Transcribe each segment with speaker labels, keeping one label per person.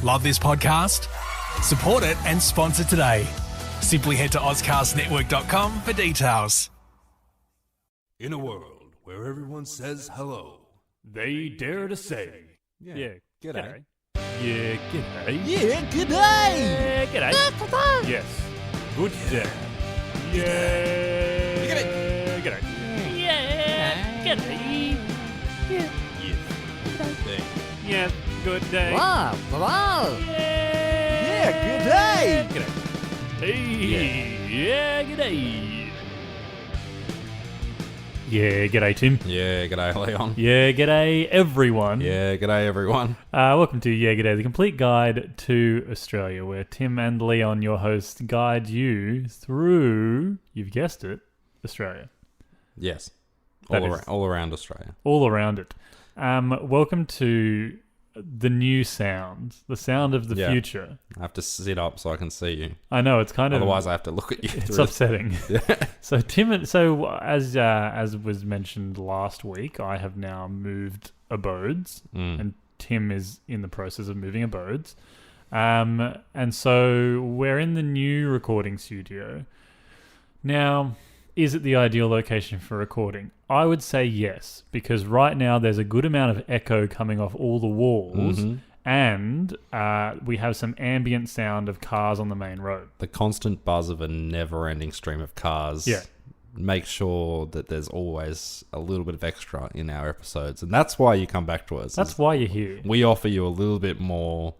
Speaker 1: Love this podcast? Support it and sponsor today. Simply head to auscastnetwork.com for details.
Speaker 2: In a world where everyone says hello,
Speaker 3: they dare to say,
Speaker 2: g'day.
Speaker 3: Yeah, g'day.
Speaker 4: Yeah, good day.
Speaker 3: Yeah, g'day. Yes. Good day. Yeah. G'day. Yeah. G'day. Yeah. Yeah. Good day.
Speaker 4: Wow, wow.
Speaker 3: Yeah.
Speaker 4: Good day.
Speaker 3: G'day. Hey. Yeah. G'day. Yeah. G'day, Tim.
Speaker 2: Yeah, g'day, Leon.
Speaker 3: Yeah. G'day, everyone.
Speaker 2: Yeah, g'day, everyone.
Speaker 3: Welcome to Yeah G'day, the complete guide to Australia, where Tim and Leon, your hosts, guide you through, you've guessed it, Australia.
Speaker 2: Yes,
Speaker 3: That
Speaker 2: all around Australia.
Speaker 3: All around it. Welcome to the new sound, the sound of the future.
Speaker 2: I have to sit up so I can see you.
Speaker 3: I know, it's kind of...
Speaker 2: Otherwise, I have to look at you.
Speaker 3: It's upsetting. So Tim, as was mentioned last week, I have now moved abodes, and Tim is in the process of moving abodes. And so we're in the new recording studio. Now, is it the ideal location for recording? I would say yes, because right now there's a good amount of echo coming off all the walls, and we have some ambient sound of cars on the main road.
Speaker 2: The constant buzz of a never-ending stream of cars.
Speaker 3: Yeah.
Speaker 2: Make sure that there's always a little bit of extra in our episodes, and that's why you come back to us.
Speaker 3: That's why you're here.
Speaker 2: We offer you a little bit more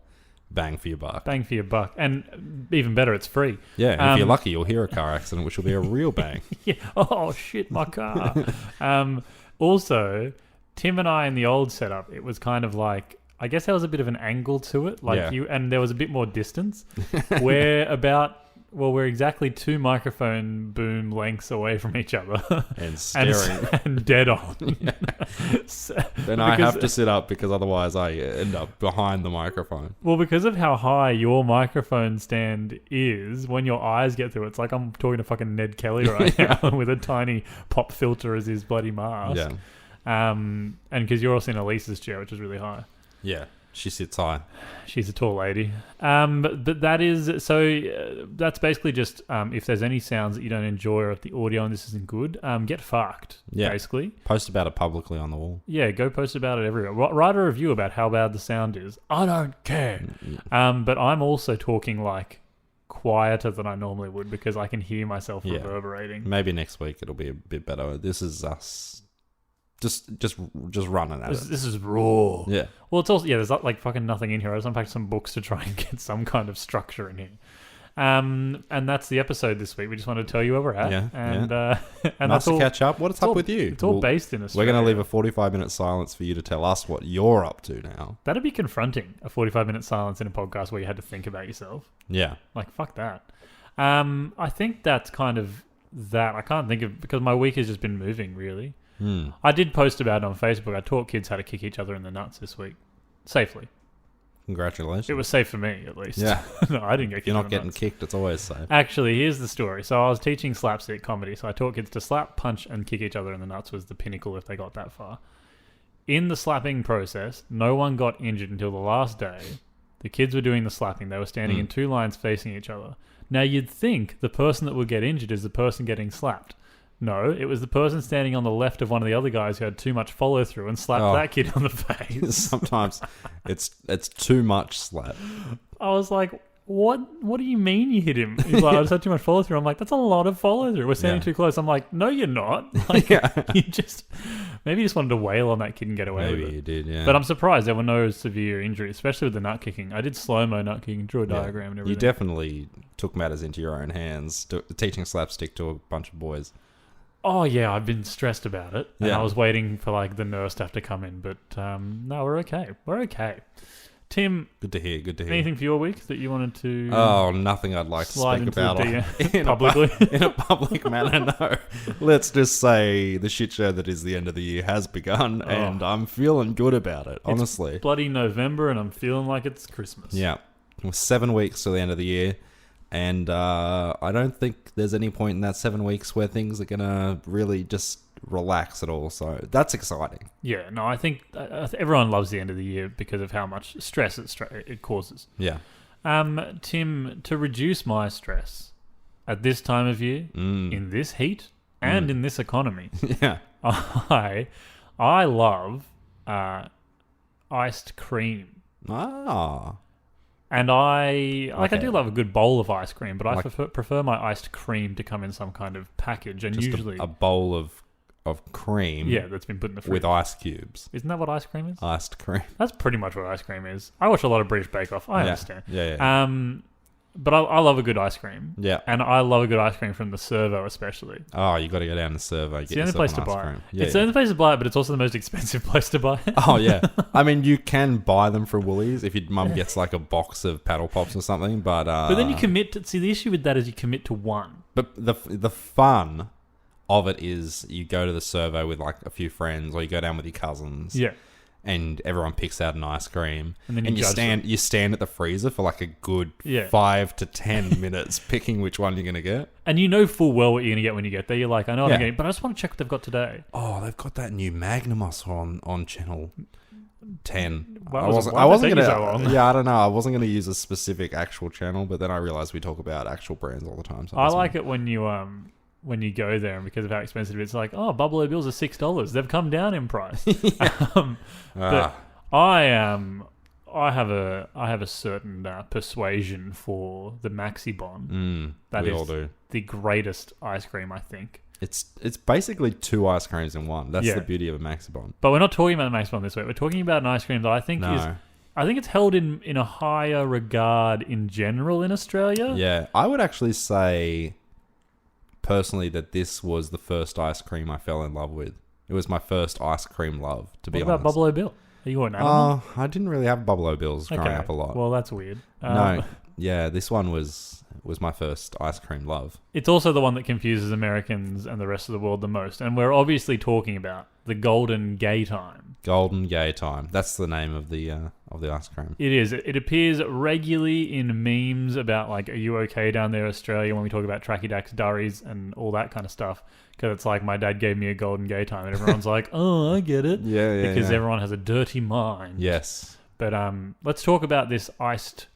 Speaker 2: bang for your buck.
Speaker 3: Bang for your buck. And even better, it's free.
Speaker 2: Yeah, and if you're lucky, you'll hear a car accident, which will be a real bang.
Speaker 3: Yeah. Oh, shit, my car. Also, Tim and I in the old setup, it was kind of like, I guess there was a bit of an angle to it. And there was a bit more distance. We're exactly 2 microphone boom lengths away from each other.
Speaker 2: And staring.
Speaker 3: and dead on.
Speaker 2: Then I have to sit up because otherwise I end up behind the microphone.
Speaker 3: Well, because of how high your microphone stand is, when your eyes get through, it's like I'm talking to fucking Ned Kelly right now with a tiny pop filter as his bloody mask.
Speaker 2: Yeah.
Speaker 3: And because you're also in Elise's chair, which is really high.
Speaker 2: Yeah. She sits high.
Speaker 3: She's a tall lady. But that is... So that's basically just if there's any sounds that you don't enjoy or if the audio on this isn't good, get fucked, basically.
Speaker 2: Post about it publicly on the wall.
Speaker 3: Yeah, go post about it everywhere. Write a review about how bad the sound is. I don't care. But I'm also talking like quieter than I normally would because I can hear myself reverberating.
Speaker 2: Maybe next week it'll be a bit better. This is us... Just running at it.
Speaker 3: This is raw.
Speaker 2: Yeah.
Speaker 3: Well, it's also there's like fucking nothing in here. I just unpacked some books to try and get some kind of structure in here. And that's the episode this week. We just wanted to tell you where we're at.
Speaker 2: Yeah.
Speaker 3: And
Speaker 2: nice
Speaker 3: that's
Speaker 2: to
Speaker 3: all,
Speaker 2: catch up. What's up with you?
Speaker 3: It's all based in Australia.
Speaker 2: We're going to leave a 45-minute silence for you to tell us what you're up to now.
Speaker 3: That'd be confronting, a 45-minute silence in a podcast where you had to think about yourself.
Speaker 2: Yeah.
Speaker 3: Like, fuck that. I think that's kind of that. I can't think of... Because my week has just been moving, really. I did post about it on Facebook. I taught kids how to kick each other in the nuts this week. Safely.
Speaker 2: Congratulations.
Speaker 3: It was safe for me, at least.
Speaker 2: Yeah.
Speaker 3: No, I didn't get kicked.
Speaker 2: You're not
Speaker 3: in the
Speaker 2: getting
Speaker 3: nuts.
Speaker 2: kicked. It's always safe.
Speaker 3: Actually, here's the story. So I was teaching slapstick comedy. So I taught kids to slap, punch, and kick each other in the nuts was the pinnacle if they got that far. In the slapping process, no one got injured until the last day. The kids were doing the slapping. They were standing in 2 lines facing each other. Now, you'd think the person that would get injured is the person getting slapped. No, it was the person standing on the left of one of the other guys who had too much follow through and slapped that kid on the face.
Speaker 2: Sometimes it's too much slap.
Speaker 3: I was like, what do you mean you hit him? He's like, I just had too much follow through. I'm like, that's a lot of follow through. We're standing too close. I'm like, no, you're not. Like, you maybe you just wanted to wail on that kid and get away with it.
Speaker 2: Maybe you did, yeah.
Speaker 3: But I'm surprised there were no severe injuries, especially with the nut kicking. I did slow-mo nut kicking, drew a diagram and everything.
Speaker 2: You definitely took matters into your own hands, teaching slapstick to a bunch of boys.
Speaker 3: Oh, yeah, I've been stressed about it. And
Speaker 2: Yeah.
Speaker 3: I was waiting for like the nurse to have to come in. But no, we're okay. We're okay. Tim,
Speaker 2: Good to hear.
Speaker 3: anything for your week that you wanted to
Speaker 2: Oh, nothing I'd like to
Speaker 3: slide
Speaker 2: speak
Speaker 3: into
Speaker 2: about
Speaker 3: the publicly?
Speaker 2: in a public manner, no. Let's just say the shit show that is the end of the year has begun, and I'm feeling good about it, honestly.
Speaker 3: It's bloody November, and I'm feeling like it's Christmas.
Speaker 2: Yeah. We're 7 weeks to the end of the year, and I don't think there's any point in that 7 weeks where things are going to really just relax at all. So that's exciting.
Speaker 3: Yeah, no, I think everyone loves the end of the year because of how much stress it causes.
Speaker 2: Yeah.
Speaker 3: Tim, to reduce my stress at this time of year, in this heat, and in this economy,
Speaker 2: Yeah.
Speaker 3: I love iced cream.
Speaker 2: Ah.
Speaker 3: And I do love a good bowl of ice cream, but I prefer my iced cream to come in some kind of package, and
Speaker 2: Just
Speaker 3: usually
Speaker 2: a bowl of cream.
Speaker 3: Yeah, that's been put in the fridge.
Speaker 2: With ice cubes.
Speaker 3: Isn't that what ice cream is?
Speaker 2: Iced cream.
Speaker 3: That's pretty much what ice cream is. I watch a lot of British Bake Off. I understand.
Speaker 2: Yeah.
Speaker 3: But I love a good ice cream.
Speaker 2: Yeah.
Speaker 3: And I love a good ice cream from the Servo especially.
Speaker 2: Oh, you got to go down the Servo.
Speaker 3: It's the only place to buy it.
Speaker 2: Yeah,
Speaker 3: it's the only place to buy it, but it's also the most expensive place to buy it.
Speaker 2: Oh, yeah. I mean, you can buy them for Woolies if your mum gets like a box of paddle pops or something, but...
Speaker 3: but then you commit to... See, the issue with that is you commit to one.
Speaker 2: But the fun of it is you go to the Servo with like a few friends, or you go down with your cousins.
Speaker 3: Yeah.
Speaker 2: And everyone picks out an ice cream,
Speaker 3: and then
Speaker 2: you stand at the freezer for like a good 5 to 10 minutes picking which one you're gonna get.
Speaker 3: And you know full well what you're gonna get when you get there. You're like, I know what I'm getting, but I just want to check what they've got today.
Speaker 2: Oh, they've got that new Magnum I saw on channel 10.
Speaker 3: Why
Speaker 2: I
Speaker 3: was
Speaker 2: wasn't
Speaker 3: it
Speaker 2: gonna.
Speaker 3: so long?
Speaker 2: Yeah, I don't know. I wasn't gonna use a specific actual channel, but then I realized we talk about actual brands all the time. So
Speaker 3: I like it when you go there, and because of how expensive it's like, oh, Buffalo Bills are $6. They've come down in price. But I have a certain persuasion for the Maxibon. That
Speaker 2: we
Speaker 3: is
Speaker 2: all do.
Speaker 3: The greatest ice cream, I think.
Speaker 2: It's basically 2 ice creams in one. That's the beauty of a Maxibon.
Speaker 3: But we're not talking about the Maxibon this week. We're talking about an ice cream that I think I think it's held in a higher regard in general in Australia.
Speaker 2: Yeah, I would actually say personally that this was the first ice cream I fell in love with. It was my first ice cream love, to be honest.
Speaker 3: What about Buffalo Bill? Are you an animal?
Speaker 2: I didn't really have Buffalo Bills growing up a lot.
Speaker 3: Well, that's weird.
Speaker 2: No, yeah, this one was my first ice cream love.
Speaker 3: It's also the one that confuses Americans and the rest of the world the most, and we're obviously talking about the Golden Gaytime.
Speaker 2: Golden Gaytime. That's the name of the ice cream.
Speaker 3: It is. It appears regularly in memes about like, are you okay down there, Australia, when we talk about Tracky Dacks, Durries, and all that kind of stuff. Because it's like, my dad gave me a Golden Gaytime, and everyone's like, oh, I get it.
Speaker 2: Yeah.
Speaker 3: Because everyone has a dirty mind.
Speaker 2: Yes.
Speaker 3: But let's talk about this iced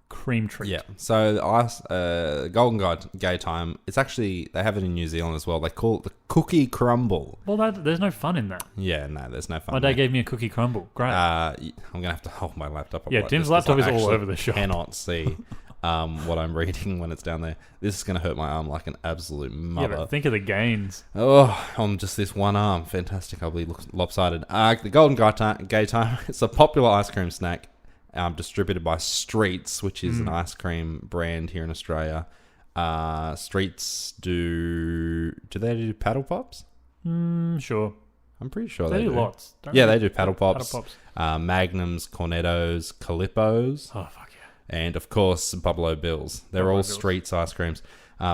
Speaker 3: cream treat.
Speaker 2: Yeah. So the Golden Gaytime, it's actually, they have it in New Zealand as well. They call it the cookie crumble.
Speaker 3: Well, there's no fun in that.
Speaker 2: Yeah, no, there's no fun.
Speaker 3: My dad gave me a cookie crumble. Great.
Speaker 2: I'm going to have to hold my laptop up.
Speaker 3: Yeah,
Speaker 2: like
Speaker 3: Tim's
Speaker 2: this,
Speaker 3: laptop is all over the shop.
Speaker 2: I cannot see what I'm reading when it's down there. This is going to hurt my arm like an absolute mother.
Speaker 3: Yeah, but think of the gains.
Speaker 2: Oh, on just this one arm. Fantastic. I'll be lopsided. The Golden Gaytime, it's a popular ice cream snack distributed by Streets, which is an ice cream brand here in Australia. Streets do they do paddle pops?
Speaker 3: Sure.
Speaker 2: I'm pretty sure
Speaker 3: they
Speaker 2: do.
Speaker 3: Lots.
Speaker 2: They do paddle pops.
Speaker 3: Paddle pops.
Speaker 2: Magnums, Cornettos, Calippos.
Speaker 3: Oh, fuck yeah.
Speaker 2: And of course, Buffalo Bills. They're all Streets ice creams.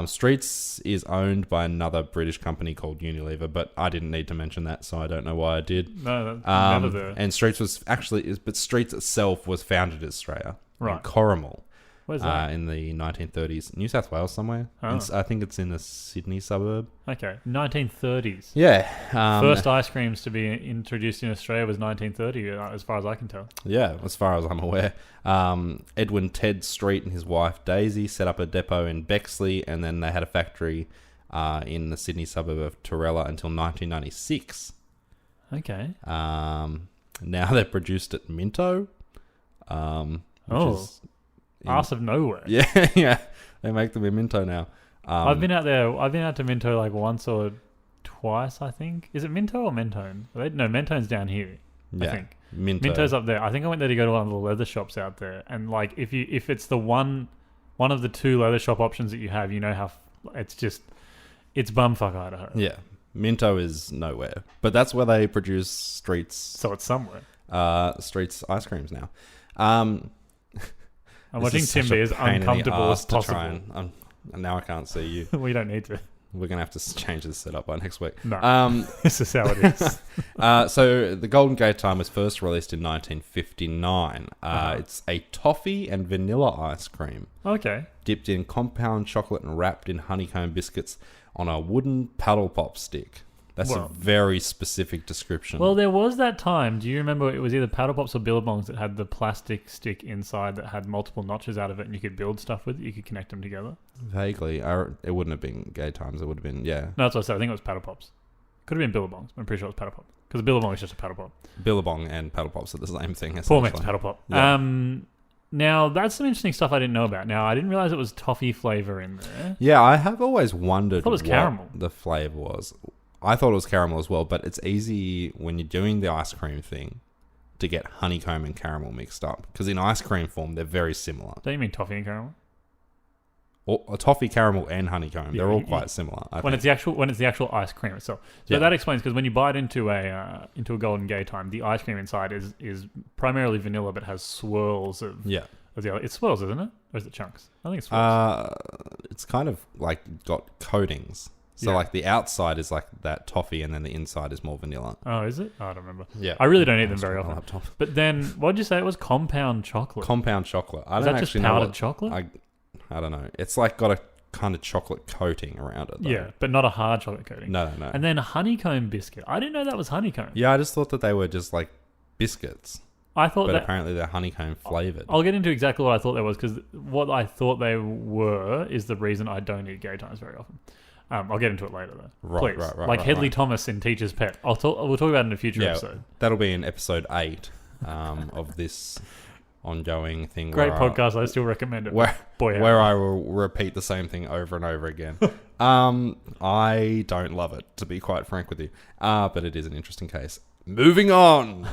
Speaker 2: Streets is owned by another British company called Unilever, but I didn't need to mention that, so I don't know why I did.
Speaker 3: No, never there.
Speaker 2: And Streets was but Streets itself was founded in Australia,
Speaker 3: right?
Speaker 2: In Corrimal.
Speaker 3: Where's that?
Speaker 2: In the 1930s, New South Wales somewhere.
Speaker 3: Oh.
Speaker 2: I think it's in a Sydney suburb.
Speaker 3: Okay, 1930s.
Speaker 2: Yeah.
Speaker 3: First ice creams to be introduced in Australia was 1930, as far as I can tell.
Speaker 2: Yeah, as far as I'm aware. Edwin Ted Street and his wife Daisy set up a depot in Bexley, and then they had a factory in the Sydney suburb of Torella until 1996.
Speaker 3: Okay.
Speaker 2: Now they're produced at Minto.
Speaker 3: Arse of nowhere.
Speaker 2: Yeah, yeah. They make them in Minto now.
Speaker 3: I've been out there. I've been out to Minto like once or twice, I think. Is it Minto or Mentone? No, Mentone's down here.
Speaker 2: Yeah,
Speaker 3: I think
Speaker 2: Minto's
Speaker 3: up there. I think I went there to go to one of the leather shops out there, and like if it's the one of the two leather shop options that you have, you know how it's bumfuck Idaho.
Speaker 2: Yeah, Minto is nowhere, but that's where they produce Streets.
Speaker 3: So it's somewhere.
Speaker 2: Streets ice creams now.
Speaker 3: I'm watching Tim be as uncomfortable as possible.
Speaker 2: Now I can't see you.
Speaker 3: We don't need to.
Speaker 2: We're going to have to change this setup by next week.
Speaker 3: No, this is how it is.
Speaker 2: So the Golden Gaytime was first released in 1959. It's a toffee and vanilla ice cream.
Speaker 3: Okay.
Speaker 2: Dipped in compound chocolate and wrapped in honeycomb biscuits on a wooden paddle pop stick. That's a very specific description.
Speaker 3: Well, there was that time. Do you remember it was either Paddle Pops or Billabongs that had the plastic stick inside that had multiple notches out of it and you could build stuff with it? You could connect them together?
Speaker 2: Vaguely. It wouldn't have been Gay Times. It would have been, yeah.
Speaker 3: No, that's what I said. I think it was Paddle Pops. Could have been Billabongs. I'm pretty sure it was Paddle Pop. Because Billabong is just a Paddle Pop.
Speaker 2: Billabong and Paddle Pops are the same thing.
Speaker 3: Poor Max Paddle Pop.
Speaker 2: Yeah.
Speaker 3: Now, that's some interesting stuff I didn't know about. Now, I didn't realize it was toffee flavor in there.
Speaker 2: Yeah, I have always wondered
Speaker 3: it was
Speaker 2: what
Speaker 3: caramel.
Speaker 2: the flavor was. I thought it was caramel as well, but it's easy when you're doing the ice cream thing to get honeycomb and caramel mixed up. Because in ice cream form, they're very similar.
Speaker 3: Don't you mean toffee and caramel?
Speaker 2: Or toffee, caramel, and honeycomb. They're all quite similar. I think.
Speaker 3: It's the actual ice cream itself. So that explains, because when you bite into a Golden Gaytime, the ice cream inside is primarily vanilla, but has swirls of it's swirls, isn't it? Or is it chunks? I think it's swirls.
Speaker 2: It's kind of like got coatings. So like the outside is like that toffee, and then the inside is more vanilla.
Speaker 3: Oh, is it? Oh, I don't remember.
Speaker 2: Yeah,
Speaker 3: I really don't eat them very often. But then, what did you say it was? Compound chocolate.
Speaker 2: Compound chocolate.
Speaker 3: Is that just powdered chocolate?
Speaker 2: I don't know. It's like got a kind of chocolate coating around it, though.
Speaker 3: Yeah, but not a hard chocolate coating.
Speaker 2: No.
Speaker 3: And then honeycomb biscuit. I didn't know that was honeycomb.
Speaker 2: Yeah, I just thought that they were just like biscuits.
Speaker 3: I thought
Speaker 2: but apparently they're honeycomb flavored.
Speaker 3: I'll get into exactly what I thought there was, because what I thought they were is the reason I don't eat Gay Times very often. I'll get into it later, though.
Speaker 2: Right.
Speaker 3: Like Hedley Thomas in Teacher's Pet. We'll talk about it in a future episode.
Speaker 2: That'll be in episode 8 of this ongoing thing.
Speaker 3: Great podcast. I still recommend it.
Speaker 2: Where I will repeat the same thing over and over again. I don't love it, to be quite frank with you. But it is an interesting case. Moving on.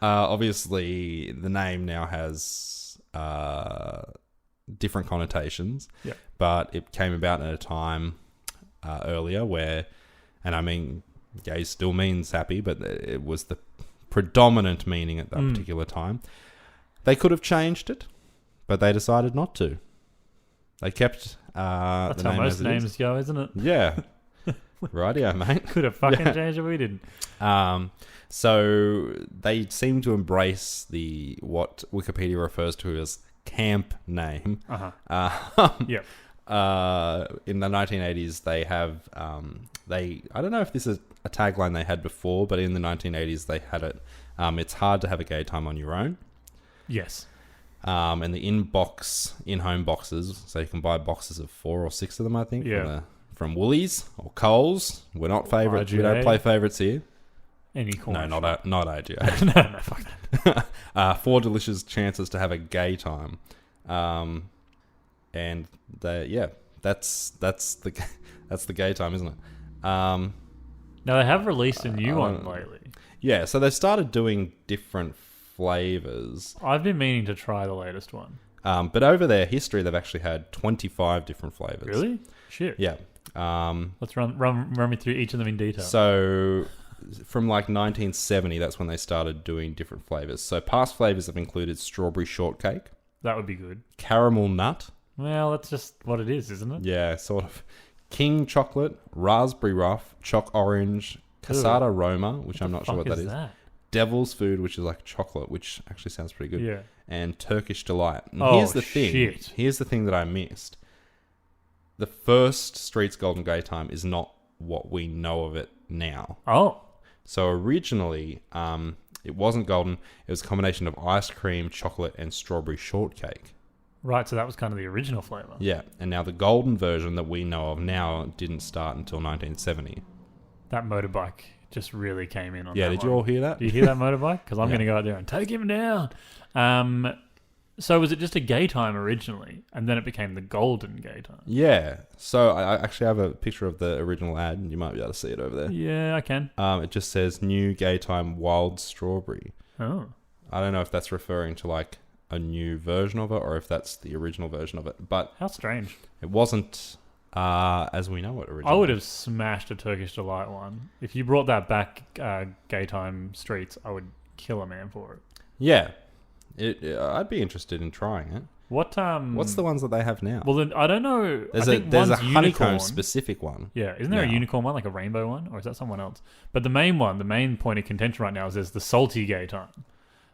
Speaker 2: Obviously, the name now has different connotations.
Speaker 3: Yeah.
Speaker 2: But it came about at a time earlier where, and I mean, gay still means happy, but it was the predominant meaning at that particular time. They could have changed it, but they decided not to. They kept
Speaker 3: that's
Speaker 2: the
Speaker 3: how
Speaker 2: name
Speaker 3: most
Speaker 2: as it
Speaker 3: names
Speaker 2: is.
Speaker 3: go, isn't it?
Speaker 2: Yeah. Rightio, mate.
Speaker 3: Could have fucking changed it, we didn't.
Speaker 2: So they seem to embrace what Wikipedia refers to as camp name.
Speaker 3: Yeah.
Speaker 2: In the 1980s, they have I don't know if this is a tagline they had before, but in the 1980s they had it. It's hard to have a gay time on your own.
Speaker 3: Yes.
Speaker 2: And the in-home boxes, so you can buy boxes of 4 or 6 of them, I think.
Speaker 3: Yeah.
Speaker 2: From Woolies or Coles. We're not favourites. We don't play favourites here.
Speaker 3: Any corner.
Speaker 2: No, not IGA.
Speaker 3: No, fuck that.
Speaker 2: 4 delicious chances to have a gay time. And that's the gay time, isn't it?
Speaker 3: Now they have released a new one lately.
Speaker 2: Yeah, so they started doing different flavors.
Speaker 3: I've been meaning to try the latest one.
Speaker 2: But over their history, they've actually had 25 different flavors.
Speaker 3: Really? Shit.
Speaker 2: Yeah.
Speaker 3: Let's run me through each of them in detail.
Speaker 2: So from like 1970, that's when they started doing different flavors. So past flavors have included strawberry shortcake.
Speaker 3: That would be good.
Speaker 2: Caramel nut.
Speaker 3: Well, that's just what it is, isn't it?
Speaker 2: Yeah, sort of. King chocolate, raspberry rough, choc orange, casada Roma, which I'm not sure what that is. Devil's food, which is like chocolate, which actually sounds pretty good.
Speaker 3: Yeah.
Speaker 2: And Turkish delight. And
Speaker 3: here's the thing. Shit.
Speaker 2: Here's the thing that I missed. The first Streets Golden Gaytime is not what we know of it now.
Speaker 3: Oh.
Speaker 2: So originally, it wasn't golden. It was a combination of ice cream, chocolate, and strawberry shortcake.
Speaker 3: Right, so that was kind of the original flavour.
Speaker 2: Yeah, and now the golden version that we know of now didn't start until 1970.
Speaker 3: That motorbike just really came in on that.
Speaker 2: Yeah, did you all hear that?
Speaker 3: Did you hear that motorbike? Because I'm going to go out there and take him down. So was it just a gay time originally, and then it became the golden gay time?
Speaker 2: Yeah. So I actually have a picture of the original ad, and you might be able to see it over there.
Speaker 3: Yeah, I can.
Speaker 2: It just says New Gay Time Wild Strawberry.
Speaker 3: Oh.
Speaker 2: I don't know if that's referring to like a new version of it, or if that's the original version of it. But
Speaker 3: how strange.
Speaker 2: It wasn't as we know it originally.
Speaker 3: I would have smashed a Turkish Delight one. If you brought that back, Gay Time Streets, I would kill a man for it.
Speaker 2: Yeah. I'd be interested in trying it.
Speaker 3: What's
Speaker 2: the ones that they have now?
Speaker 3: Well, then, I don't know.
Speaker 2: There's a honeycomb specific one.
Speaker 3: Yeah, isn't there a unicorn one, like a rainbow one, or is that someone else? But the main point of contention right now is there's the salty Gay Time.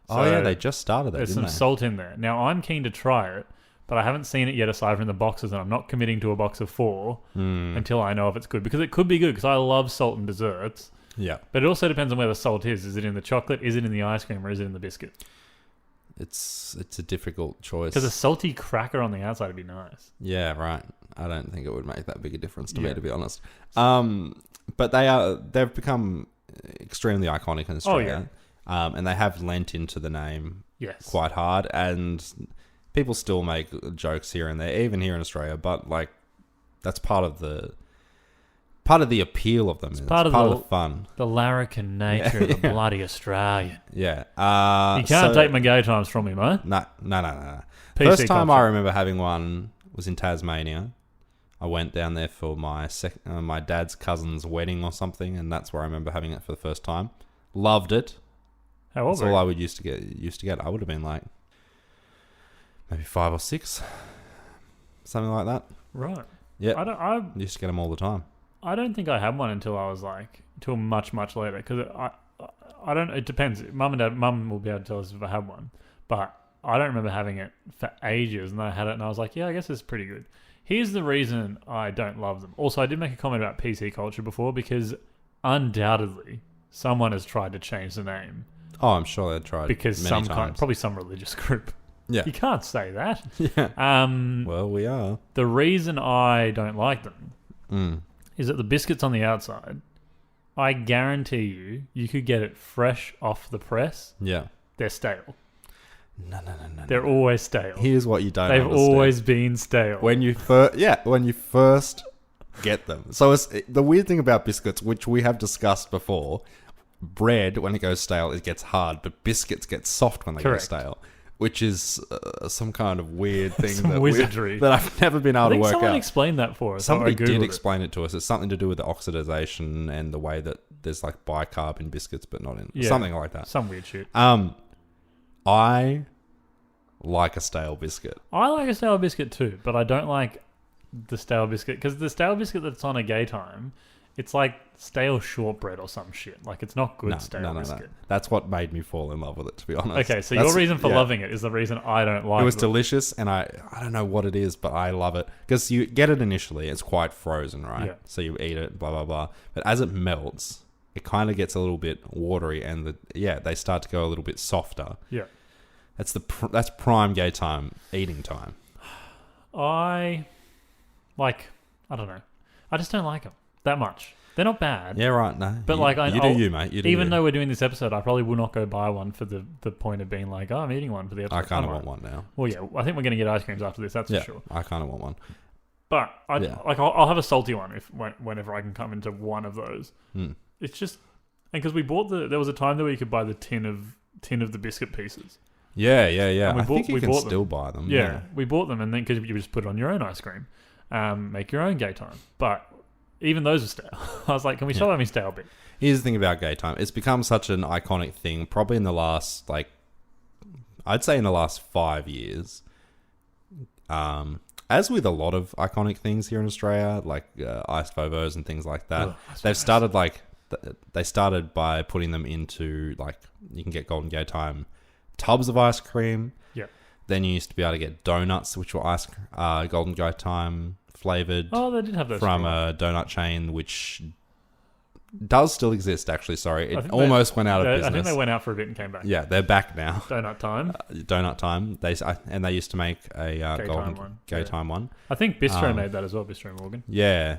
Speaker 2: So yeah, they just started that.
Speaker 3: There's
Speaker 2: didn't
Speaker 3: some salt in there. Now I'm keen to try it, but I haven't seen it yet aside from the boxes, and I'm not committing to a box of 4 until I know if it's good, because it could be good, because I love salt in desserts.
Speaker 2: Yeah.
Speaker 3: But it also depends on where the salt is. Is it in the chocolate? Is it in the ice cream? Or is it in the biscuit?
Speaker 2: It's a difficult choice.
Speaker 3: Because a salty cracker on the outside would be nice.
Speaker 2: Yeah, right. I don't think it would make that big a difference to
Speaker 3: Yeah.
Speaker 2: me, to be honest. But they've become extremely iconic in Australia. And they have lent into the name
Speaker 3: Yes.
Speaker 2: quite hard, and people still make jokes here and there, even here in Australia, but like that's part of the appeal of them. It's
Speaker 3: part of
Speaker 2: the fun.
Speaker 3: The larrikin nature of the bloody Australian.
Speaker 2: Yeah.
Speaker 3: You can't take my gay times from me, mate.
Speaker 2: No.
Speaker 3: PC
Speaker 2: First time
Speaker 3: culture.
Speaker 2: I remember having one was in Tasmania. I went down there for my my dad's cousin's wedding or something, and that's where I remember having it for the first time. Loved it.
Speaker 3: How old
Speaker 2: That's
Speaker 3: were
Speaker 2: all
Speaker 3: you?
Speaker 2: I would used to get. I would have been like maybe 5 or 6, something like that.
Speaker 3: Right.
Speaker 2: Yeah.
Speaker 3: I
Speaker 2: Used to get them all the time.
Speaker 3: I don't think I had one until much, much later, because I don't. It depends. Mum will be able to tell us if I had one, but I don't remember having it for ages. And then I had it, and I was like, yeah, I guess it's pretty good. Here's the reason I don't love them. Also, I did make a comment about PC culture before, because undoubtedly someone has tried to change the name
Speaker 2: Oh, I'm sure they've tried
Speaker 3: because
Speaker 2: many times.
Speaker 3: probably some religious group.
Speaker 2: Yeah.
Speaker 3: You can't say that.
Speaker 2: Yeah. Well, we are.
Speaker 3: The reason I don't like them is that the biscuits on the outside, I guarantee you could get it fresh off the press.
Speaker 2: Yeah.
Speaker 3: They're stale.
Speaker 2: No.
Speaker 3: They're always stale.
Speaker 2: Here's what you don't
Speaker 3: They've
Speaker 2: understand.
Speaker 3: always been stale.
Speaker 2: when you first get them. So it's, the weird thing about biscuits, which we have discussed before, bread when it goes stale it gets hard, but biscuits get soft when they
Speaker 3: Correct.
Speaker 2: go stale, which is some kind of weird thing
Speaker 3: Some wizardry.
Speaker 2: that I've never been able
Speaker 3: I
Speaker 2: to
Speaker 3: think
Speaker 2: work
Speaker 3: someone
Speaker 2: out.
Speaker 3: explained that for us.
Speaker 2: Somebody
Speaker 3: I Googled
Speaker 2: did
Speaker 3: it.
Speaker 2: explain it to us. It's something to do with the oxidization and the way that there's like bicarb in biscuits, but not in something like that.
Speaker 3: Some weird shit.
Speaker 2: I like a stale biscuit.
Speaker 3: I like a stale biscuit too, but I don't like the stale biscuit, because the stale biscuit that's on a Gaytime, it's like stale shortbread or some shit. Like, it's not good stale biscuit.
Speaker 2: That's what made me fall in love with it, to be honest.
Speaker 3: Okay, so
Speaker 2: That's-
Speaker 3: your reason for
Speaker 2: yeah.
Speaker 3: loving it is the reason I don't like
Speaker 2: It was
Speaker 3: them.
Speaker 2: delicious, and I don't know what it is, but I love it. Because you get it initially, it's quite frozen, right?
Speaker 3: Yeah.
Speaker 2: So you eat it, blah, blah, blah. But as it melts, it kind of gets a little bit watery, and they start to go a little bit softer.
Speaker 3: Yeah.
Speaker 2: That's prime gay time, eating time.
Speaker 3: I don't know. I just don't like them that much. They're not bad.
Speaker 2: Yeah, right. No,
Speaker 3: But
Speaker 2: you do you, mate. You do
Speaker 3: even
Speaker 2: you.
Speaker 3: though we're doing this episode, I probably will not go buy one for the point of being like, oh, I'm eating one for the episode.
Speaker 2: I kind of
Speaker 3: I'm
Speaker 2: want one now.
Speaker 3: Well, yeah, I think we're going to get ice creams after this. That's
Speaker 2: Yeah,
Speaker 3: for sure.
Speaker 2: I kind of want one.
Speaker 3: But
Speaker 2: Yeah.
Speaker 3: I'll have a salty one whenever I can come into one of those. It's just, and because we bought there was a time that we could buy the tin of the biscuit pieces.
Speaker 2: Yeah.
Speaker 3: And
Speaker 2: I think you can still buy them.
Speaker 3: Yeah, we bought them, and then because you just put it on your own ice cream, make your own Gaytime. But even those are stale. I was like, can we show me stale bit?
Speaker 2: Here's the thing about gay time. It's become such an iconic thing, probably in the last, I'd say in the last 5 years. As with a lot of iconic things here in Australia, like iced Vovos and things like that, they've started they started by putting them into, you can get Golden Gaytime tubs of ice cream.
Speaker 3: Yeah.
Speaker 2: Then you used to be able to get donuts, which were Golden Gaytime flavored.
Speaker 3: Oh, they did have those
Speaker 2: from a donut chain, which does still exist. Actually, sorry, it almost went out of business.
Speaker 3: I think they went out for a bit and came back.
Speaker 2: Yeah, they're back now.
Speaker 3: Donut time.
Speaker 2: Donut time. They used to make a Golden Gaytime one.
Speaker 3: I think Bistro made that as well. Bistro Morgan.
Speaker 2: Yeah,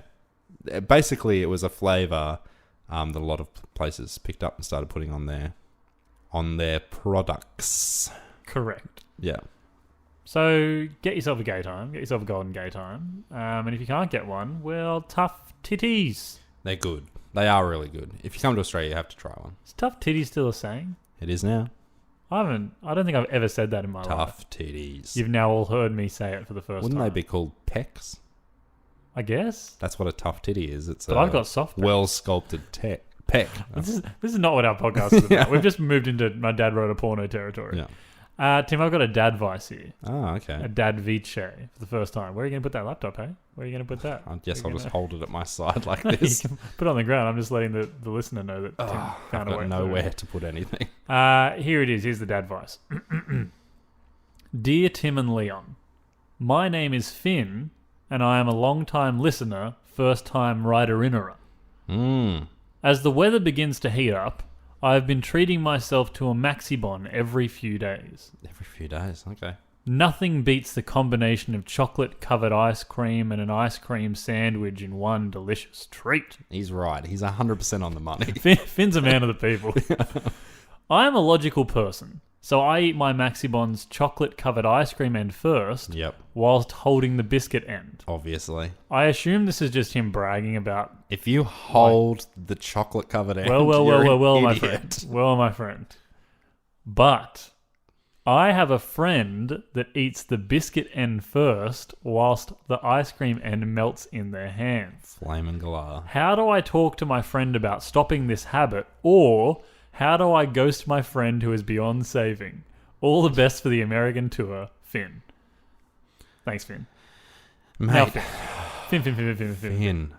Speaker 2: basically it was a flavor that a lot of places picked up and started putting on their products.
Speaker 3: Correct.
Speaker 2: Yeah.
Speaker 3: So get yourself a Gaytime. Get yourself a Golden Gaytime. And if you can't get one, well, tough titties.
Speaker 2: They're good. They are really good. If you come to Australia, you have to try one.
Speaker 3: Is tough titties still a saying?
Speaker 2: It is now.
Speaker 3: I don't think I've ever said that in my life.
Speaker 2: Tough titties.
Speaker 3: You've now all heard me say it for the first
Speaker 2: Wouldn't
Speaker 3: time.
Speaker 2: they be called pecs?
Speaker 3: I guess.
Speaker 2: That's what a tough titty is. It's
Speaker 3: But I've got soft pecs.
Speaker 2: well sculpted peck.
Speaker 3: This is not what our podcast is about.
Speaker 2: Yeah.
Speaker 3: We've just moved into my dad wrote a porno territory.
Speaker 2: Yeah.
Speaker 3: Tim, I've got a dad vice here.
Speaker 2: Oh, okay.
Speaker 3: A dad vice for the first time. Where are you going to put that laptop, hey? Where are you going to put that?
Speaker 2: I guess I'll
Speaker 3: You're
Speaker 2: just
Speaker 3: gonna-
Speaker 2: hold it at my side like
Speaker 3: You
Speaker 2: this.
Speaker 3: can put it on the ground. I'm just letting the listener know that Tim
Speaker 2: I've
Speaker 3: can't
Speaker 2: got
Speaker 3: wait.
Speaker 2: nowhere to put anything.
Speaker 3: Here it is. Here's the dad vice. Dear Tim and Leon, My name is Finn, and I am a long-time listener, first-time writer-innerer. As the weather begins to heat up, I have been treating myself to a Maxibon every few days.
Speaker 2: Every few days, okay.
Speaker 3: Nothing beats the combination of chocolate-covered ice cream and an ice cream sandwich in one delicious treat.
Speaker 2: He's right. He's 100% on the money.
Speaker 3: Finn's a man of the people. I am a logical person, so I eat my Maxibon's chocolate-covered ice cream end first, whilst holding the biscuit end.
Speaker 2: Obviously.
Speaker 3: I assume this is just him bragging about...
Speaker 2: If you hold the chocolate-covered end,
Speaker 3: well,
Speaker 2: an
Speaker 3: my
Speaker 2: idiot.
Speaker 3: friend. Well, my friend. But... I have a friend that eats the biscuit end first whilst the ice cream end melts in their hands.
Speaker 2: Flaming galah.
Speaker 3: How do I talk to my friend about stopping this habit, or how do I ghost my friend who is beyond saving? All the best for the American tour, Finn. Thanks, Finn.
Speaker 2: Mate.
Speaker 3: Now, Finn.
Speaker 2: Finn.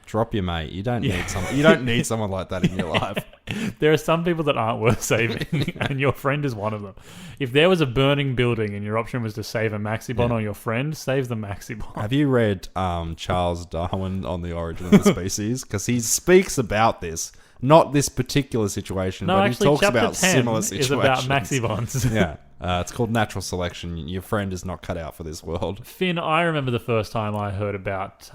Speaker 2: Drop your mate. You don't need someone. You don't need someone like that in your life.
Speaker 3: There are some people that aren't worth saving, and your friend is one of them. If there was a burning building and your option was to save a Maxibon or your friend, save the Maxibon.
Speaker 2: Have you read Charles Darwin on the Origin of the Species? Because he speaks about this. Not this particular situation, but
Speaker 3: actually,
Speaker 2: he talks
Speaker 3: chapter
Speaker 2: about
Speaker 3: 10
Speaker 2: similar situations.
Speaker 3: is about Maxibons.
Speaker 2: Yeah. It's called Natural Selection. Your friend is not cut out for this world.
Speaker 3: Finn, I remember the first time I heard about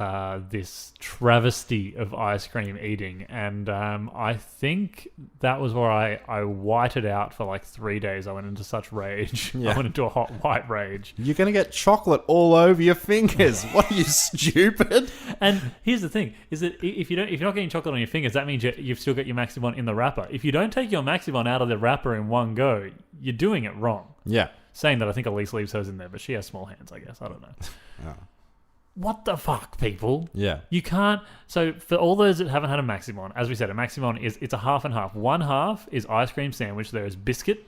Speaker 3: this travesty of ice cream eating, and I think that was where I whited out for like 3 days. I went into such rage.
Speaker 2: Yeah.
Speaker 3: I went into a hot white rage.
Speaker 2: You're going to get chocolate all over your fingers. What are you, stupid?
Speaker 3: And here's the thing: is that if you're not getting chocolate on your fingers, that means you've still got your Maxibon in the wrapper. If you don't take your Maxibon out of the wrapper in one go, you're doing it wrong.
Speaker 2: Yeah.
Speaker 3: Saying that, I think Elise leaves hers in there, but she has small hands, I guess. I don't know.
Speaker 2: Oh.
Speaker 3: What the fuck, people?
Speaker 2: Yeah.
Speaker 3: You can't... So, for all those that haven't had a Maxibon, as we said, a Maxibon it's a half and half. One half is ice cream sandwich. There is biscuit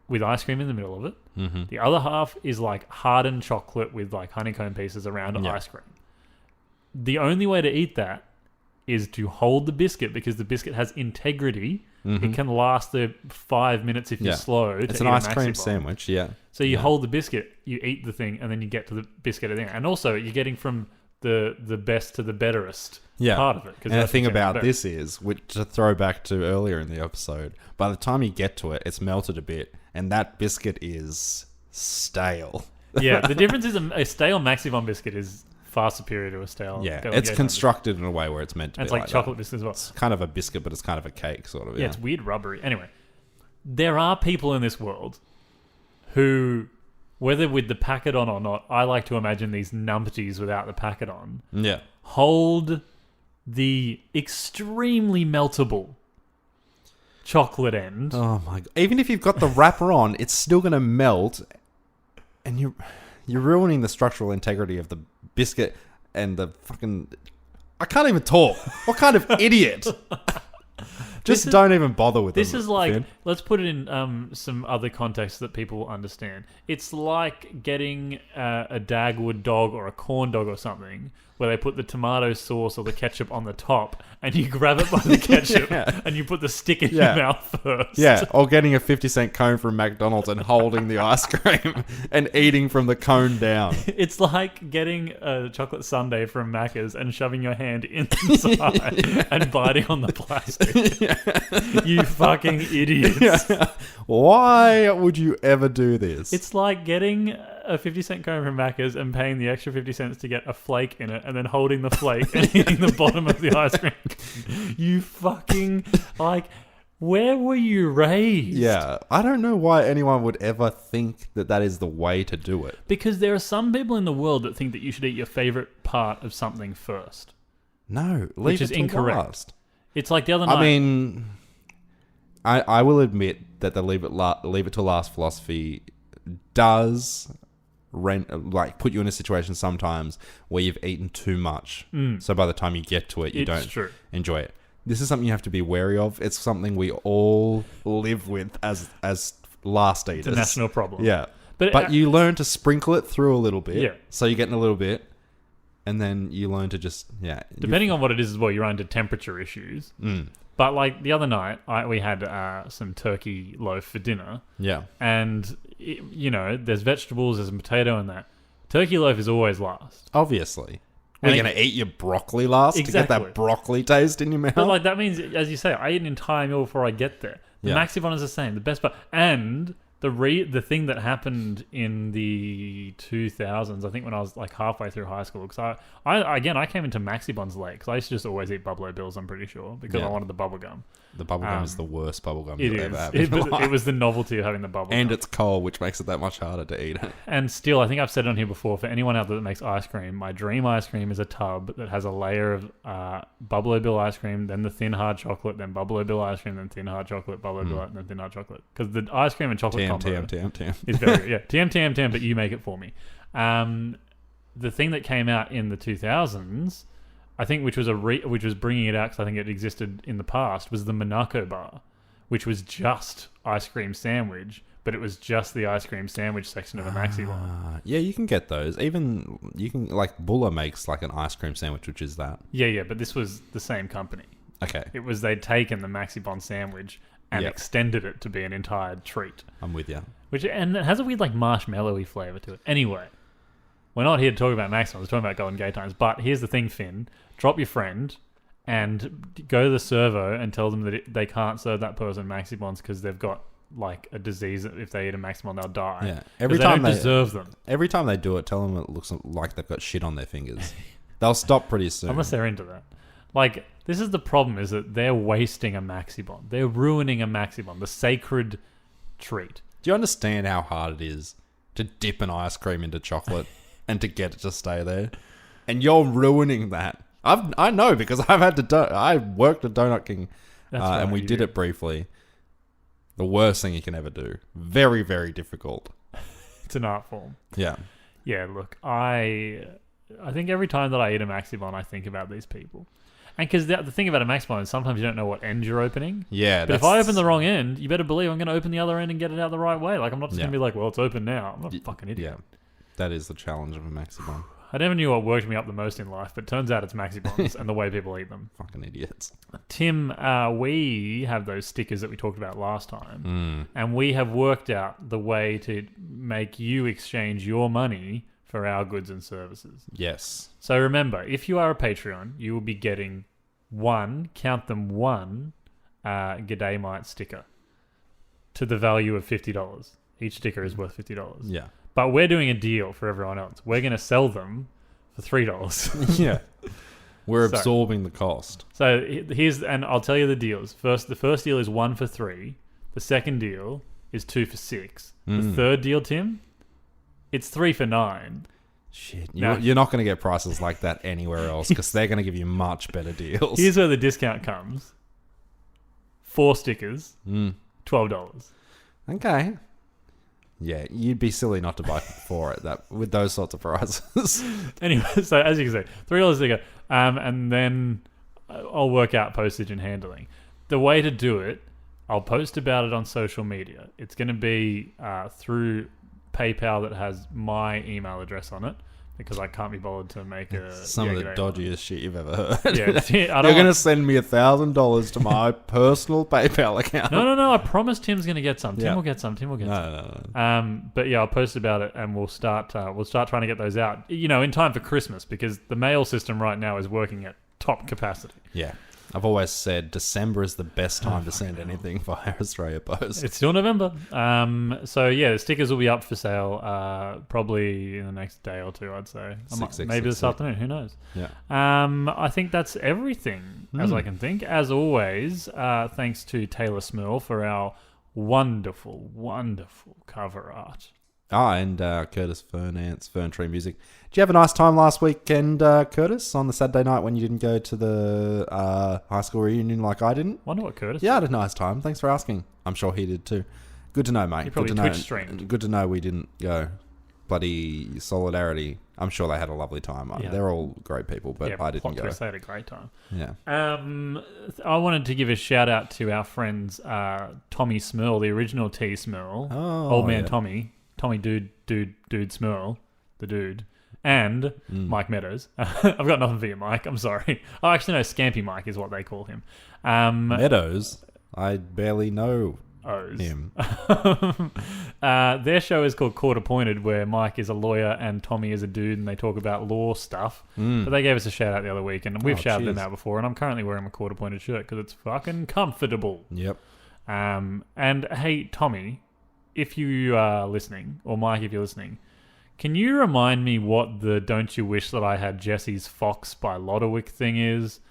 Speaker 3: with ice cream in the middle of it. Mm-hmm. The other half is like hardened chocolate with like honeycomb pieces around ice cream. The only way to eat that is to hold the biscuit, because the biscuit has integrity. Mm-hmm. It can last the 5 minutes if you're slow.
Speaker 2: It's an ice cream sandwich, yeah.
Speaker 3: So you hold the biscuit, you eat the thing, and then you get to the biscuit at the end. And also, you're getting from the best to the betterest part of it.
Speaker 2: And the thing about this is, which to throw back to earlier in the episode, by the time you get to it, it's melted a bit, and that biscuit is stale.
Speaker 3: Yeah, the difference is a stale Maxibon biscuit is far superior to a stale.
Speaker 2: Yeah, it's constructed in a way where it's meant to be.
Speaker 3: It's like chocolate biscuit as well.
Speaker 2: It's kind of a biscuit, but it's kind of a cake, sort of.
Speaker 3: Yeah, it's weird rubbery. Anyway, there are people in this world who, whether with the packet on or not, I like to imagine these numpties without the packet on, hold the extremely meltable chocolate end.
Speaker 2: Oh my god! Even if you've got the wrapper on, it's still going to melt, and you're ruining the structural integrity of the biscuit and the fucking... I can't even talk. What kind of idiot? Just don't even bother with
Speaker 3: this.
Speaker 2: them.
Speaker 3: This is like...
Speaker 2: Finn.
Speaker 3: Let's put it in some other context that people understand. It's like getting a Dagwood dog or a corn dog or something, where they put the tomato sauce or the ketchup on the top, and you grab it by the ketchup and you put the stick in your mouth first.
Speaker 2: Yeah, or getting a 50-cent cone from McDonald's and holding the ice cream and eating from the cone down.
Speaker 3: It's like getting a chocolate sundae from Macca's and shoving your hand inside and biting on the plastic. You fucking idiots.
Speaker 2: Why would you ever do this?
Speaker 3: It's like getting a 50-cent cone from Macca's and paying the extra 50 cents to get a flake in it and then holding the flake and eating the bottom of the ice cream. You fucking... Like, where were you raised?
Speaker 2: Yeah, I don't know why anyone would ever think that that is the way to do it.
Speaker 3: Because there are some people in the world that think that you should eat your favourite part of something first.
Speaker 2: No,
Speaker 3: which is incorrect.
Speaker 2: Last.
Speaker 3: It's like the other night...
Speaker 2: I mean, I will admit that the leave it to last philosophy does... put you in a situation sometimes where you've eaten too much. So by the time you get to it, you don't enjoy it. This is something you have to be wary of. It's something we all live with as last eaters.
Speaker 3: It's a national problem.
Speaker 2: Yeah. But you learn to sprinkle it through a little bit.
Speaker 3: Yeah.
Speaker 2: So you're getting a little bit, and then you learn to just,
Speaker 3: Depending on what it is as well, you run into temperature issues. But like the other night, we had some turkey loaf for dinner.
Speaker 2: Yeah.
Speaker 3: And, there's vegetables, there's a potato and that. Turkey loaf is always last.
Speaker 2: Obviously.
Speaker 3: And
Speaker 2: We're going to eat your broccoli last to get
Speaker 3: Exactly.
Speaker 2: that broccoli taste in your mouth?
Speaker 3: But like that means, as you say, I eat an entire meal before I get there. The
Speaker 2: Yeah.
Speaker 3: Maxibon is the same. The best part, and the thing that happened in the 2000s, I think when I was like halfway through high school, because I came into Maxibons late because I used to just always eat Buffalo Bills. I'm pretty sure because I wanted the bubble gum.
Speaker 2: The bubblegum is the worst bubblegum
Speaker 3: It
Speaker 2: you'll
Speaker 3: is.
Speaker 2: ever have in your life.
Speaker 3: It was the novelty of having the bubble
Speaker 2: And
Speaker 3: gum.
Speaker 2: it's cold, which makes it that much harder to eat it.
Speaker 3: And still, I think I've said it on here before, for anyone out there that makes ice cream, my dream ice cream is a tub that has a layer of Buffalo Bill ice cream, then the thin hard chocolate, then Buffalo Bill ice cream, then thin hard chocolate, Buffalo Bill, and then thin hard chocolate. Because the ice cream and chocolate combo
Speaker 2: TM.
Speaker 3: is very good. Yeah, TM, but you make it for me. The thing that came out in the 2000s, I think, which was bringing it out because I think it existed in the past, was the Monaco bar, which was just ice cream sandwich, but it was just the ice cream sandwich section of a Maxibon.
Speaker 2: Yeah, you can get those. Even you can like Bulla makes like an ice cream sandwich, which is that.
Speaker 3: Yeah, but this was the same company.
Speaker 2: Okay,
Speaker 3: It was they'd taken the Maxibon sandwich and
Speaker 2: Yep.
Speaker 3: extended it to be an entire treat,
Speaker 2: I'm with you.
Speaker 3: and it has a weird like marshmallowy flavor to it. Anyway, we're not here to talk about Maxibon. We're talking about Golden Gaytimes. But here's the thing, Finn: drop your friend and go to the servo and tell them that they can't serve that person Maxibons because they've got like a disease that if they eat a Maxibon they'll die.
Speaker 2: Yeah,
Speaker 3: 'Cause
Speaker 2: every
Speaker 3: they
Speaker 2: time
Speaker 3: don't deserve them
Speaker 2: Every time they do it, tell them it looks like they've got shit on their fingers. They'll stop pretty soon.
Speaker 3: unless they're into that. Like, this is the problem: is that they're wasting a Maxibon. They're ruining a Maxibon, the sacred treat.
Speaker 2: Do you understand how hard it is to dip an ice cream into chocolate and to get it to stay there? And you're ruining that. I know because I've had to. I worked at Donut King,
Speaker 3: That's right,
Speaker 2: and we
Speaker 3: you
Speaker 2: did
Speaker 3: do.
Speaker 2: it briefly. The worst thing you can ever do. Very, very difficult.
Speaker 3: It's an art form.
Speaker 2: Yeah.
Speaker 3: Yeah, look, I think every time that I eat a Maxibon, I think about these people. And because the thing about a Maxibon is sometimes you don't know what end you're opening.
Speaker 2: Yeah.
Speaker 3: But if I open the wrong end, you better believe I'm going to open the other end and get it out the right way. Like, I'm not just going to
Speaker 2: Yeah.
Speaker 3: be like, well, it's open now. I'm not a fucking idiot.
Speaker 2: Yeah. That is the challenge of a Maxibon.
Speaker 3: I never knew what worked me up the most in life, but turns out it's Maxibons and the way people eat them.
Speaker 2: Fucking idiots.
Speaker 3: Tim, we have those stickers that we talked about last time,
Speaker 2: Mm.
Speaker 3: and we have worked out the way to make you exchange your money for our goods and services.
Speaker 2: Yes.
Speaker 3: So remember, if you are a Patreon, you will be getting one G'day Mite sticker to the value of $50. Each sticker is worth $50.
Speaker 2: Yeah.
Speaker 3: But we're doing a deal for everyone else. We're going to sell them for $3.
Speaker 2: Yeah. We're
Speaker 3: So-
Speaker 2: absorbing the cost.
Speaker 3: So and I'll tell you the deals. The first deal is 1 for 3. The second deal is 2 for 6. The third deal, Tim, it's 3 for 9.
Speaker 2: Shit.
Speaker 3: No.
Speaker 2: You're not going to get prices like that anywhere else because they're going to give you much better deals.
Speaker 3: Here's where the discount comes. 4 stickers,
Speaker 2: Mm.
Speaker 3: $12.
Speaker 2: Okay. Yeah, you'd be silly not to buy for it that with those sorts of prices.
Speaker 3: Anyway, so as you can see, $3 sticker, and then I'll work out postage and handling. The way to do it, I'll post about it on social media. It's going to be through PayPal that has my email address on it because I can't be bothered to make
Speaker 2: Some of the
Speaker 3: G'day
Speaker 2: dodgiest shit you've ever heard.
Speaker 3: Yeah, I don't
Speaker 2: You're going to
Speaker 3: want-
Speaker 2: send me $1,000 to my personal PayPal account.
Speaker 3: No. I promise Tim's going to get some. Tim
Speaker 2: Yeah.
Speaker 3: will get some.
Speaker 2: No.
Speaker 3: But yeah, I'll post about it and we'll start trying to get those out. In time for Christmas because the mail system right now is working at top capacity.
Speaker 2: Yeah. I've always said December is the best time to send anything via Australia Post.
Speaker 3: It's still November. So yeah, the stickers will be up for sale probably in the next day or two, I'd say. Maybe this afternoon, who knows?
Speaker 2: Yeah.
Speaker 3: I think that's everything as I can think. As always, thanks to Teylor Smirl for our wonderful, wonderful cover art.
Speaker 2: And Curtis Fernance, Fern Tree Music. Did you have a nice time last weekend, Curtis, on the Saturday night when you didn't go to the high school reunion like I didn't?
Speaker 3: Wonder what Curtis
Speaker 2: Yeah, I had a nice time. Thanks for asking. I'm sure he did too. Good to know, mate.
Speaker 3: He probably
Speaker 2: Good to know.
Speaker 3: Twitch streamed.
Speaker 2: Good to know we didn't go. Bloody solidarity. I'm sure they had a lovely time.
Speaker 3: Yeah.
Speaker 2: They're all great people, but I didn't
Speaker 3: plot
Speaker 2: go.
Speaker 3: twist, they had a great time.
Speaker 2: Yeah.
Speaker 3: I wanted to give a shout out to our friends Tommy Smirl, the original T Smirl,
Speaker 2: Oh,
Speaker 3: old man
Speaker 2: yeah.
Speaker 3: Tommy dude Smirl, the dude, and Mike Meadows. I've got nothing for you, Mike. I'm sorry. Oh, actually, no, Scampy Mike is what they call him.
Speaker 2: Meadows. I barely know
Speaker 3: O's.
Speaker 2: Him.
Speaker 3: Their show is called Court Appointed, where Mike is a lawyer and Tommy is a dude, and they talk about law stuff. But they gave us a shout out the other week, and we've shouted them out before, and I'm currently wearing my Court Appointed shirt because it's fucking comfortable.
Speaker 2: Yep.
Speaker 3: And hey, Tommy, if you are listening, or Mike, if you're listening, can you remind me what the Don't You Wish That I Had Jesse's Fox by Lodowick thing is?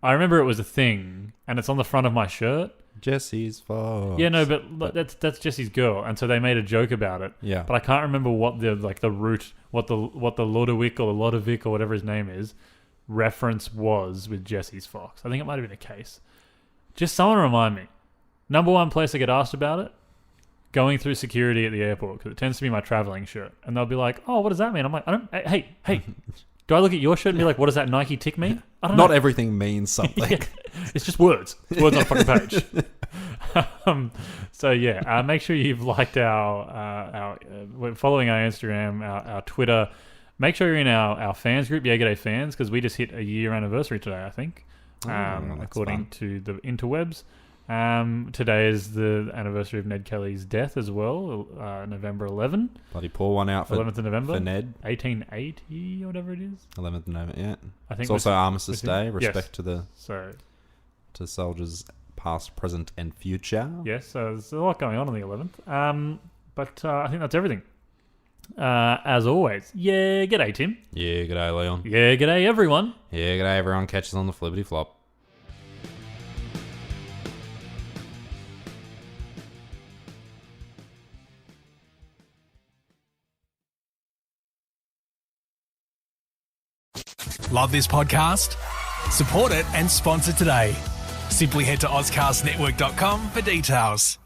Speaker 3: I remember it was a thing, and it's on the front of my shirt.
Speaker 2: Jesse's Fox.
Speaker 3: Yeah, no, but that's Jesse's girl, and so they made a joke about it.
Speaker 2: Yeah.
Speaker 3: But I can't remember what the root, what the Lodowick or the Lodovic or whatever his name is, reference was with Jesse's Fox. I think it might have been a case. Just someone remind me. Number one place I get asked about it, going through security at the airport, because it tends to be my traveling shirt, and they'll be like, "Oh, what does that mean?" I'm like, Hey. Do I look at your shirt and be like, what does that Nike tick mean? I don't know.
Speaker 2: Not everything means something.
Speaker 3: Yeah. It's just words. It's words on a fucking page. Make sure you've liked our following our Instagram, our Twitter. Make sure you're in our fans group, Yeah G'day Fans, because we just hit a year anniversary today, I think, according to the interwebs. Today is the anniversary of Ned Kelly's death as well, November 11.
Speaker 2: Bloody pour one out for
Speaker 3: 11th of November.
Speaker 2: For Ned.
Speaker 3: 1880 or whatever it is.
Speaker 2: 11th of November, yeah.
Speaker 3: I think
Speaker 2: it's also Armistice Day. Respect
Speaker 3: yes.
Speaker 2: to soldiers past, present and future.
Speaker 3: Yes, so there's a lot going on the 11th. But I think that's everything. As always, yeah, g'day Tim.
Speaker 2: Yeah, g'day Leon.
Speaker 3: Yeah, g'day everyone.
Speaker 2: Yeah, g'day everyone. Catch us on the Flippity Flop.
Speaker 1: Love this podcast? Support it and sponsor today. Simply head to AuscastNetwork.com for details.